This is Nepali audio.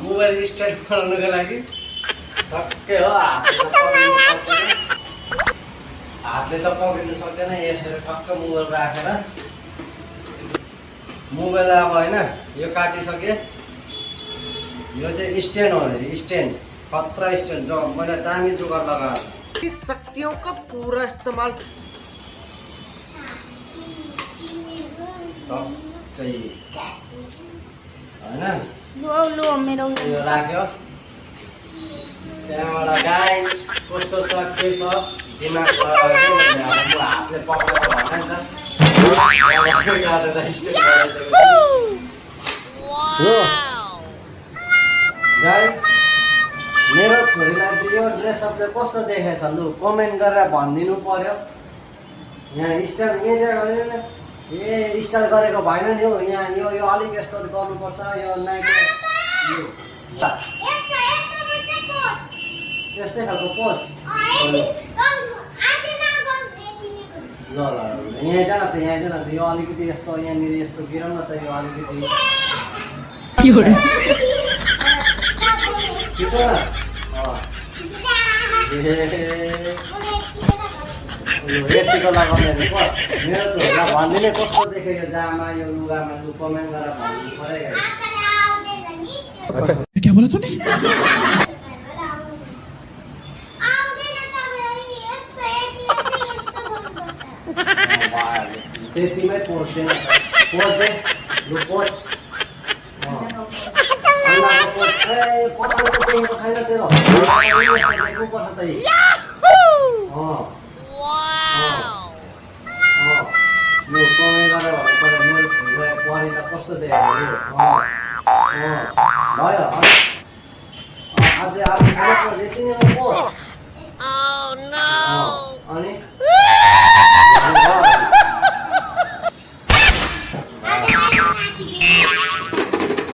मोबाइल स्टार्ट बनाउनको लागि टक्कै हो हातले त पक्रिनु सक्दैन यसरी टक्क मोबाइल राखेर मोबाइल अब होइन यो काटिसके यो चाहिँ स्ट्यान्ड हो अरे स्ट्यान्ड खतरा स्ट्यान्ड जो मैले दामी जुगाड लगाएको इस शक्तियों का पूरा इस्तेमाल टक्कै हैन लो मेरो यो राख्यो त्यहाँबाट गाइस कस्तो छ के छ दिमाग हातले पक्रेर भएन नि त मेरो छोरीलाई यो ड्रेसअपले कस्तो देखेछ लु कमेन्ट गरेर भनिदिनु पर्यो यहाँ स्टाइल ए स्टाइल गरेको भएन नि हौ यहाँ यो अलिक यस्तो गर्नुपर्छ यो नाइट यस्तै खालको पोच ल यहाँ जान त यो अलिकति यस्तो यहाँनिर यस्तो गिरौँ न त यो अलिकति छिटो न यतिको लगाउने मेरो त भनिदिने कस्तो देख्यो यो जामा यो लुगामा लु कमेन्ट गरेर भनिदिनु पऱ्यो क्या बोला तूने त्यतिमै पोच्दैन पोच दे लु पोच पछाडिको देखेको छैन तेरो देख्नुपर्छ त यो कमेन्ट गरेर भन्नुपर्छ मेरो छोरीलाई पढेर कस्तो देखेको भयो अझै आफ्नो यति नै पोच